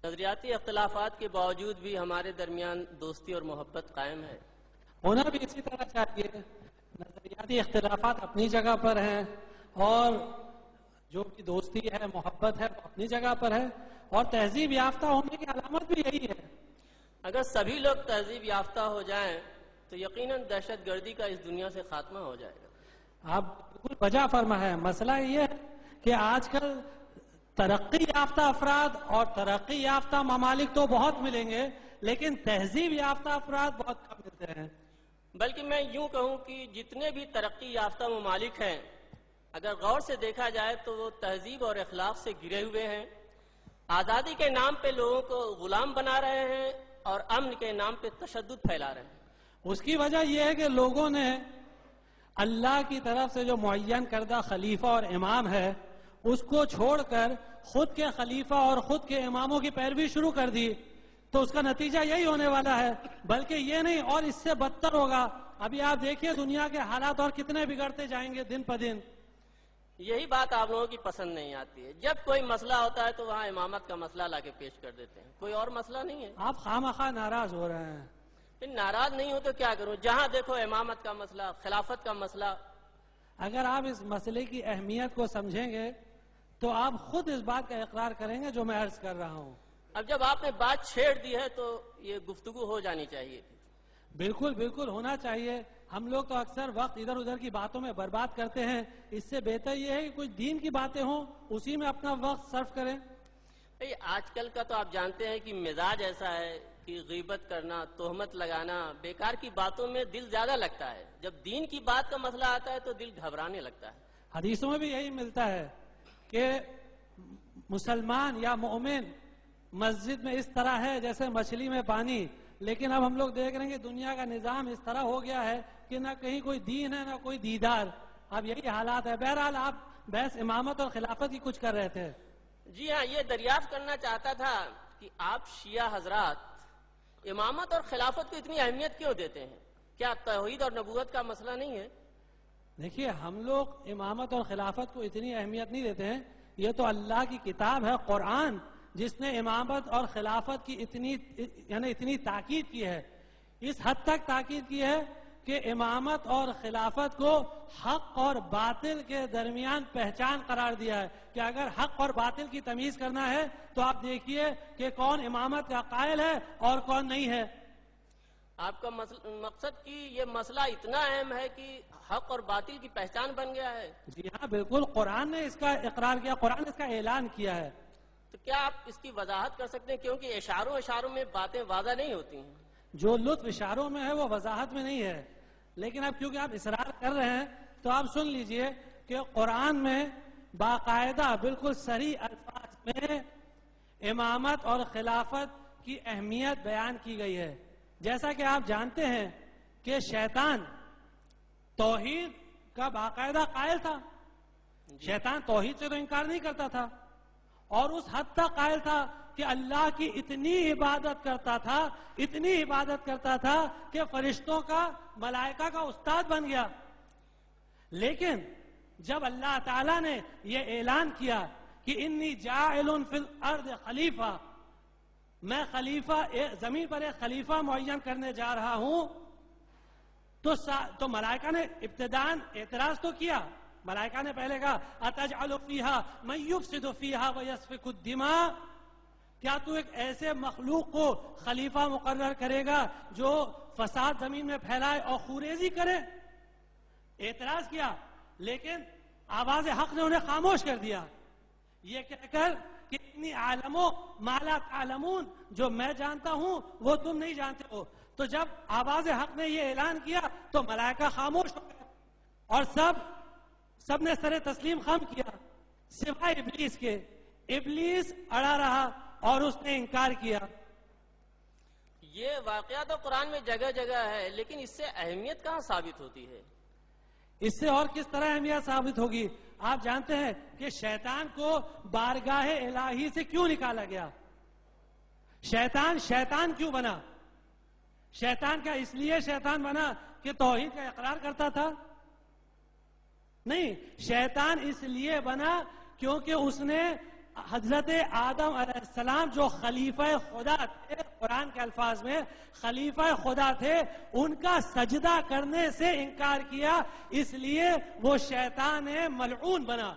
نظریاتی اختلافات کے باوجود بھی ہمارے درمیان دوستی اور محبت قائم ہے۔ ہونا بھی اسی طرح چاہیے۔ نظریاتی اختلافات اپنی جگہ پر ہیں اور جو بھی دوستی ہے، محبت ہے، وہ اپنی جگہ پر ہے، اور تہذیب یافتہ ہونے کی علامت بھی یہی ہے۔ اگر سبھی لوگ تہذیب یافتہ ہو جائیں تو یقیناً دہشت گردی کا اس دنیا سے خاتمہ ہو جائے گا۔ آپ بالکل بجا فرما ہے۔ مسئلہ یہ ہے کہ آج کل ترقی یافتہ افراد اور ترقی یافتہ ممالک تو بہت ملیں گے، لیکن تہذیب یافتہ افراد بہت کم ملتے ہیں۔ بلکہ میں یوں کہوں کہ جتنے بھی ترقی یافتہ ممالک ہیں، اگر غور سے دیکھا جائے تو وہ تہذیب اور اخلاق سے گرے ہوئے ہیں، آزادی کے نام پہ لوگوں کو غلام بنا رہے ہیں اور امن کے نام پہ تشدد پھیلا رہے ہیں۔ اس کی وجہ یہ ہے کہ لوگوں نے اللہ کی طرف سے جو معین کردہ خلیفہ اور امام ہے اس کو چھوڑ کر خود کے خلیفہ اور خود کے اماموں کی پیروی شروع کر دی، تو اس کا نتیجہ یہی ہونے والا ہے۔ بلکہ یہ نہیں، اور اس سے بدتر ہوگا۔ ابھی آپ دیکھیے دنیا کے حالات اور کتنے بگڑتے جائیں گے دن پہ دن۔ یہی بات آپ لوگوں کی پسند نہیں آتی ہے۔ جب کوئی مسئلہ ہوتا ہے تو وہاں امامت کا مسئلہ لا کے پیش کر دیتے ہیں، کوئی اور مسئلہ نہیں ہے۔ آپ خواہ ناراض ہو رہے ہیں۔ ناراض نہیں ہو تو کیا کروں؟ جہاں دیکھو امامت کا مسئلہ، خلافت کا مسئلہ۔ اگر آپ اس مسئلے کی اہمیت کو سمجھیں گے تو آپ خود اس بات کا اقرار کریں گے جو میں عرض کر رہا ہوں۔ اب جب آپ نے بات چھیڑ دی ہے تو یہ گفتگو ہو جانی چاہیے تھی۔ بالکل بالکل ہونا چاہیے۔ ہم لوگ تو اکثر وقت ادھر ادھر کی باتوں میں برباد کرتے ہیں، اس سے بہتر یہ ہے کہ کچھ دین کی باتیں ہوں، اسی میں اپنا وقت صرف کریں۔ آج کل کا تو آپ جانتے ہیں کہ مزاج ایسا ہے کہ غیبت کرنا، تہمت لگانا، بیکار کی باتوں میں دل زیادہ لگتا ہے۔ جب دین کی بات کا مسئلہ آتا ہے تو دل گھبرانے لگتا ہے۔ حدیثوں میں بھی یہی ملتا ہے کہ مسلمان یا مومن مسجد میں اس طرح ہے جیسے مچھلی میں پانی، لیکن اب ہم لوگ دیکھ رہے ہیں کہ دنیا کا نظام اس طرح ہو گیا ہے کہ نہ کہیں کوئی دین ہے نہ کوئی دیدار۔ اب یہی حالات ہے۔ بہرحال آپ بحث امامت اور خلافت کی کچھ کر رہے تھے۔ جی ہاں، یہ دریافت کرنا چاہتا تھا کہ آپ شیعہ حضرات امامت اور خلافت کو اتنی اہمیت کیوں دیتے ہیں؟ کیا توحید اور نبوت کا مسئلہ نہیں ہے؟ دیکھیے، ہم لوگ امامت اور خلافت کو اتنی اہمیت نہیں دیتے ہیں۔ یہ تو اللہ کی کتاب ہے قرآن، جس نے امامت اور خلافت کی اتنی تاکید کی ہے۔ اس حد تک تاکید کی ہے کہ امامت اور خلافت کو حق اور باطل کے درمیان پہچان قرار دیا ہے کہ اگر حق اور باطل کی تمیز کرنا ہے تو آپ دیکھیے کہ کون امامت کا قائل ہے اور کون نہیں ہے۔ آپ کا مقصد کہ یہ مسئلہ اتنا اہم ہے کہ حق اور باطل کی پہچان بن گیا ہے؟ جی ہاں بالکل، قرآن نے اس کا اقرار کیا، قرآن نے اس کا اعلان کیا ہے۔ تو کیا آپ اس کی وضاحت کر سکتے ہیں؟ کیونکہ اشاروں میں باتیں واضح نہیں ہوتی ہیں۔ جو لطف اشاروں میں ہے وہ وضاحت میں نہیں ہے، لیکن اب کیونکہ آپ اصرار کر رہے ہیں تو آپ سن لیجئے کہ قرآن میں باقاعدہ بالکل صریح الفاظ میں امامت اور خلافت کی اہمیت بیان کی گئی ہے۔ جیسا کہ آپ جانتے ہیں کہ شیطان توحید کا باقاعدہ قائل تھا۔ شیطان توحید سے تو انکار نہیں کرتا تھا، اور اس حد تک قائل تھا کہ اللہ کی اتنی عبادت کرتا تھا، اتنی عبادت کرتا تھا کہ فرشتوں کا، ملائکہ کا استاد بن گیا۔ لیکن جب اللہ تعالیٰ نے یہ اعلان کیا کہ انی جاعل فی الارض خلیفہ، میں خلیفہ زمین پر ایک خلیفہ معین کرنے جا رہا ہوں، تو ملائکہ نے ابتداءً اعتراض تو کیا۔ ملائکہ نے پہلے کہا اتجعل فیہا من یفسد فیہا ویسفک الدماء، کیا تو ایک ایسے مخلوق کو خلیفہ مقرر کرے گا جو فساد زمین میں پھیلائے اور خوریزی کرے؟ اعتراض کیا، لیکن آواز حق نے انہیں خاموش کر دیا، یہ کہہ کر کہ انی عالم ما لا تعلمون، جو میں جانتا ہوں وہ تم نہیں جانتے ہو۔ تو جب آواز حق نے یہ اعلان کیا تو ملائکہ خاموش ہو گئے اور سب نے سر تسلیم خم کیا سوائے ابلیس کے۔ ابلیس اڑا رہا اور اس نے انکار کیا۔ یہ واقعہ تو قرآن میں جگہ جگہ ہے، لیکن اس سے اہمیت کہاں ثابت ہوتی ہے؟ اس سے اور کس طرح اہمیت ثابت ہوگی؟ آپ جانتے ہیں کہ شیطان کو بارگاہ الہی سے کیوں نکالا گیا؟ شیطان کیوں بنا؟ شیطان کیا اس لیے شیطان بنا کہ توحید کا اقرار کرتا تھا؟ نہیں، شیطان اس لیے بنا کیونکہ اس نے حضرت آدم علیہ السلام جو خلیفہ خدا تھے، قرآن کے الفاظ میں خلیفہ خدا تھے، ان کا سجدہ کرنے سے انکار کیا، اس لیے وہ شیطان ملعون بنا۔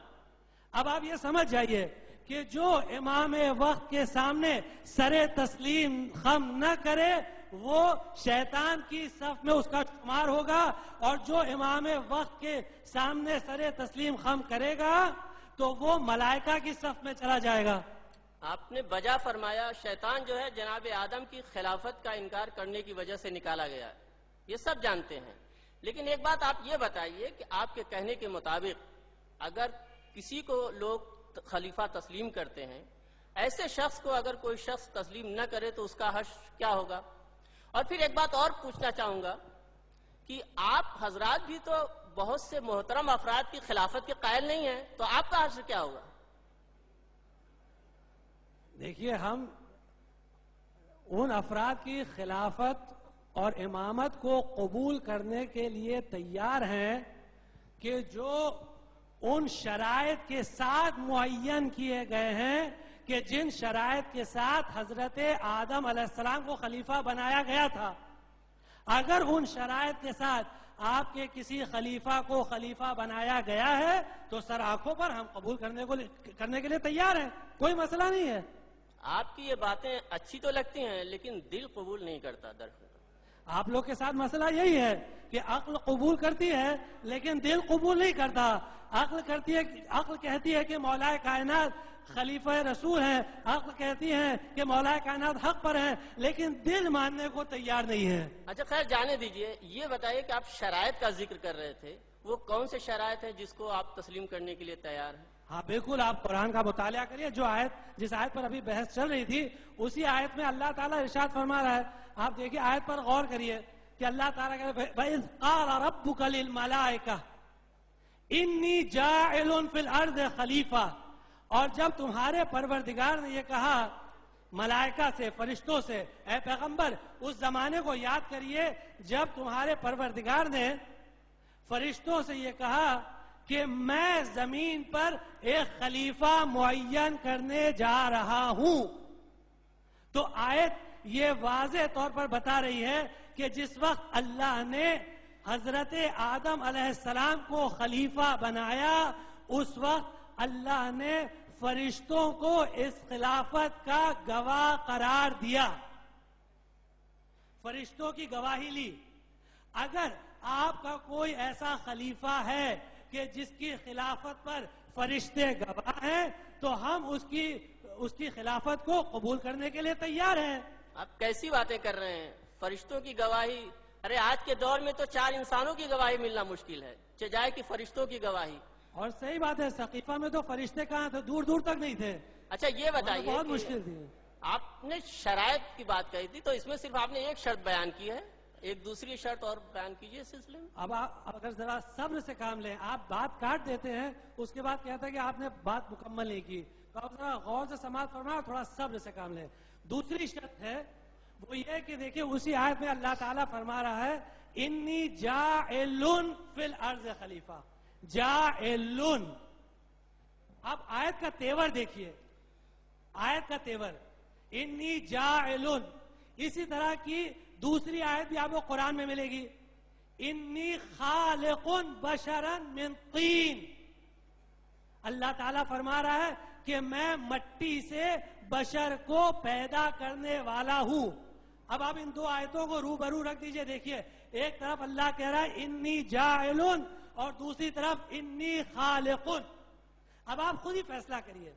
اب آپ یہ سمجھ جائیے کہ جو امام وقت کے سامنے سر تسلیم خم نہ کرے وہ شیطان کی صف میں اس کا شمار ہوگا، اور جو امام وقت کے سامنے سر تسلیم خم کرے گا تو وہ ملائکہ کی صف میں چلا جائے گا۔ آپ نے بجا فرمایا شیطان جو ہے جناب آدم کی خلافت کا انکار کرنے کی وجہ سے نکالا گیا، یہ سب جانتے ہیں، لیکن ایک بات آپ یہ بتائیے کہ آپ کے کہنے کے مطابق اگر کسی کو لوگ خلیفہ تسلیم کرتے ہیں، ایسے شخص کو اگر کوئی شخص تسلیم نہ کرے تو اس کا حشر کیا ہوگا؟ اور پھر ایک بات اور پوچھنا چاہوں گا کہ آپ حضرات بھی تو بہت سے محترم افراد کی خلافت کے قائل نہیں ہیں، تو آپ کا حشر کیا ہوگا؟ دیکھیے، ہم ان افراد کی خلافت اور امامت کو قبول کرنے کے لیے تیار ہیں کہ جو ان شرائط کے ساتھ معین کیے گئے ہیں کہ جن شرائط کے ساتھ حضرت آدم علیہ السلام کو خلیفہ بنایا گیا تھا۔ اگر ان شرائط کے ساتھ آپ کے کسی خلیفہ کو خلیفہ بنایا گیا ہے تو سر آنکھوں پر ہم قبول کرنے کے لیے تیار ہیں، کوئی مسئلہ نہیں ہے۔ آپ کی یہ باتیں اچھی تو لگتی ہیں لیکن دل قبول نہیں کرتا دراصل۔ آپ لوگ کے ساتھ مسئلہ یہی ہے کہ عقل قبول کرتی ہے لیکن دل قبول نہیں کرتا۔ عقل کہتی ہے کہ مولا کائنات خلیفہ رسول ہیں، عقل کہتی ہے کہ مولا کائنات حق پر ہیں، لیکن دل ماننے کو تیار نہیں ہے۔ اچھا خیر، جانے دیجئے، یہ بتائیے کہ آپ شرائط کا ذکر کر رہے تھے، وہ کون سے شرائط ہیں جس کو آپ تسلیم کرنے کے لیے تیار ہیں؟ ہاں بالکل، آپ قرآن کا مطالعہ کریے، جس آیت پر ابھی بحث چل رہی تھی اسی آیت میں اللہ تعالیٰ ارشاد فرما رہا ہے۔ آپ دیکھیے آیت پر غور کریے کہ اللہ تعالیٰ کہتے ہیں وَإِذْ قَالَ رَبُّكَ لِلْمَلَائِكَةِ إِنِّي جَاعِلٌ فِي الْأَرْضِ خَلِيفَةً، اور جب تمہارے پروردگار نے یہ کہا ملائکہ سے، فرشتوں سے، اے پیغمبر اس زمانے کو یاد کریے جب تمہارے پروردگار نے فرشتوں سے یہ کہا کہ میں زمین پر ایک خلیفہ معین کرنے جا رہا ہوں، تو آیت یہ واضح طور پر بتا رہی ہے کہ جس وقت اللہ نے حضرت آدم علیہ السلام کو خلیفہ بنایا اس وقت اللہ نے فرشتوں کو اس خلافت کا گواہ قرار دیا، فرشتوں کی گواہی لی۔ اگر آپ کا کوئی ایسا خلیفہ ہے کہ جس کی خلافت پر فرشتے گواہ ہیں تو ہم اس کی خلافت کو قبول کرنے کے لیے تیار ہیں۔ آپ کیسی باتیں کر رہے ہیں؟ فرشتوں کی گواہی؟ ارے آج کے دور میں تو 4 انسانوں کی گواہی ملنا مشکل ہے، چاہے کہ فرشتوں کی گواہی۔ اور صحیح بات ہے، سقیفہ میں تو فرشتے کہاں تھے، دور دور تک نہیں تھے۔ اچھا یہ بتائیے، بہت مشکل تھی۔ آپ نے شرائط کی بات کہی تھی تو اس میں صرف آپ نے ایک شرط بیان کی ہے، ایک دوسری شرط اور بیان کیجئے اس سلسلے میں۔ اب آپ اگر ذرا صبر سے کام لیں، آپ بات کاٹ دیتے ہیں اس کے بعد کہتا ہے کہ آپ نے بات مکمل نہیں کی، تو آپ ذرا غور سے سماعت فرمائیں، تھوڑا صبر سے کام لیں۔ دوسری شرط ہے وہ یہ کہ دیکھیں اسی آیت میں اللہ تعالیٰ فرما رہا ہے انی جاعلن فی الارض خلیفہ، جاعلن۔ اب آیت کا تیور دیکھیے، آیت کا تیور انی جاعلن۔ اسی طرح کی دوسری آیت بھی آپ کو قرآن میں ملے گی، انی خالق بشرا من طین۔ اللہ تعالیٰ فرما رہا ہے کہ میں مٹی سے بشر کو پیدا کرنے والا ہوں۔ اب آپ ان دو آیتوں کو روبرو رکھ دیجئے، دیکھیے ایک طرف اللہ کہہ رہا ہے انی جاعلن اور دوسری طرف انی خالق۔ اب آپ خود ہی فیصلہ کریے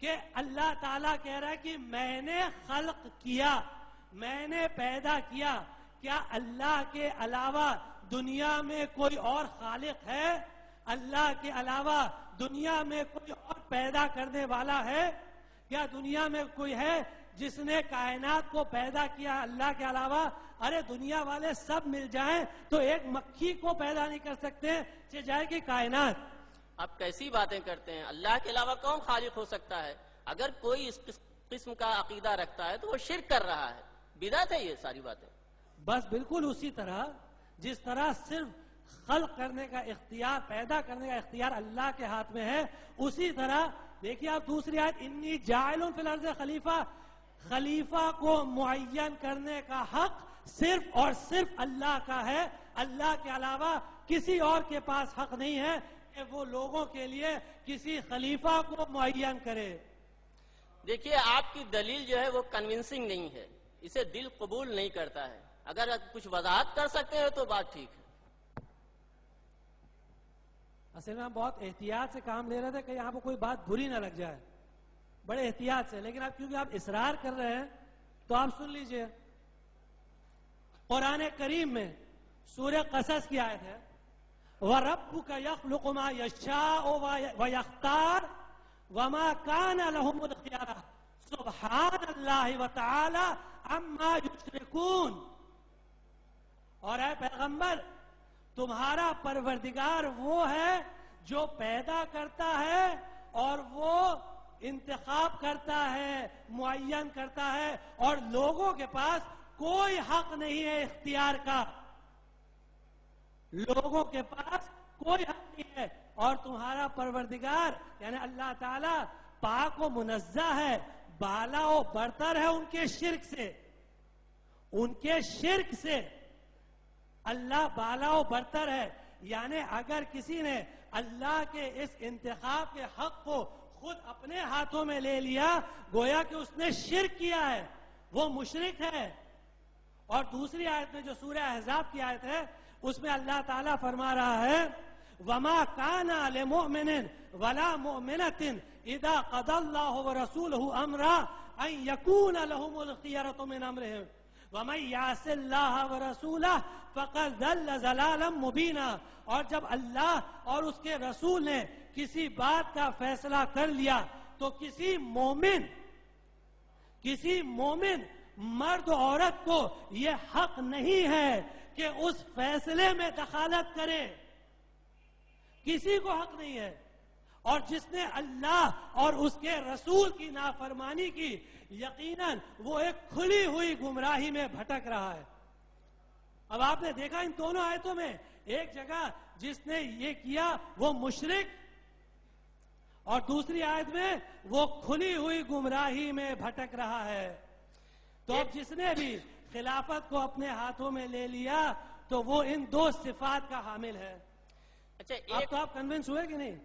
کہ اللہ تعالیٰ کہہ رہا ہے کہ میں نے خلق کیا، میں نے پیدا کیا، کیا اللہ کے علاوہ دنیا میں کوئی اور خالق ہے؟ اللہ کے علاوہ دنیا میں کوئی اور پیدا کرنے والا ہے؟ کیا دنیا میں کوئی ہے جس نے کائنات کو پیدا کیا اللہ کے علاوہ؟ ارے دنیا والے سب مل جائیں تو ایک مکھی کو پیدا نہیں کر سکتے، جائے کہ کائنات۔ آپ کیسی باتیں کرتے ہیں؟ اللہ کے علاوہ کون خالق ہو سکتا ہے؟ اگر کوئی اس قسم کا عقیدہ رکھتا ہے تو وہ شرک کر رہا ہے، بدعت ہے یہ ساری باتیں۔ بس بالکل اسی طرح جس طرح صرف خلق کرنے کا اختیار، پیدا کرنے کا اختیار اللہ کے ہاتھ میں ہے. اسی طرح دیکھیے آپ دوسری آیت، انی جاعل فی الارض خلیفہ، خلیفہ کو معین کرنے کا حق صرف اور صرف اللہ کا ہے. اللہ کے علاوہ کسی اور کے پاس حق نہیں ہے کہ وہ لوگوں کے لیے کسی خلیفہ کو معین کرے. دیکھیے آپ کی دلیل جو ہے وہ کنونسنگ نہیں ہے، اسے دل قبول نہیں کرتا ہے. اگر کچھ وضاحت کر سکتے ہیں تو بات ٹھیک ہے. اصل میں ہم بہت احتیاط سے کام لے رہے تھے کہ یہاں پہ کوئی بات بری نہ لگ جائے، بڑے احتیاط سے. لیکن اب کیونکہ آپ اصرار کر رہے ہیں تو آپ سن لیجئے. قرآن کریم میں سورہ قصص کی آیت ہے، وَرَبُّكَ يَخْلُقُ مَا يَشَاءُ وَيَخْتَارُ وَمَا كَانَ لَهُمُ الْخِيَرَةُ سُبْحَانَ اللَّهِ وَتَعَالَى عَمَّا يُشْرِكُونَ. اور اے پیغمبر، تمہارا پروردگار وہ ہے جو پیدا کرتا ہے اور وہ انتخاب کرتا ہے، معین کرتا ہے، اور لوگوں کے پاس کوئی حق نہیں ہے اختیار کا. لوگوں کے پاس کوئی حق نہیں ہے. اور تمہارا پروردگار یعنی اللہ تعالی پاک و منزہ ہے، بالا و برتر ہے ان کے شرک سے. ان کے شرک سے اللہ بالا و برتر ہے. یعنی اگر کسی نے اللہ کے اس انتخاب کے حق کو خود اپنے ہاتھوں میں لے لیا، گویا کہ اس نے شرک کیا ہے، وہ مشرک ہے. اور دوسری آیت میں جو سورہ احزاب کی آیت ہے اس میں اللہ تعالیٰ فرما رہا ہے، وَمَا كَانَ لِمُؤْمِنٍ وَلَا مُؤْمِنَةٍ إِذَا قَضَى اللَّهُ وَرَسُولُهُ أَمْرًا أَن يَكُونَ لَهُمُ الْخِيَرَةُ مِنْ أَمْرِهِمْ وَمَن يَعْصِ اللَّهَ وَرَسُولَهُ فَقَدْ ضَلَّ ضَلَالًا مُبِينًا. اور جب اللہ اور اس کے رسول نے کسی بات کا فیصلہ کر لیا تو کسی مومن مرد و عورت کو یہ حق نہیں ہے کہ اس فیصلے میں دخالت کرے. کسی کو حق نہیں ہے. اور جس نے اللہ اور اس کے رسول کی نافرمانی کی، یقیناً وہ ایک کھلی ہوئی گمراہی میں بھٹک رہا ہے. اب آپ نے دیکھا ان دونوں آیتوں میں ایک جگہ جس نے یہ کیا وہ مشرک، اور دوسری آیت میں وہ کھلی ہوئی گمراہی میں بھٹک رہا ہے. تو اب جس نے بھی خلافت کو اپنے ہاتھوں میں لے لیا تو وہ ان دو صفات کا حامل ہے. اچھا اب تو آپ کنونس ہوئے کہ نہیں؟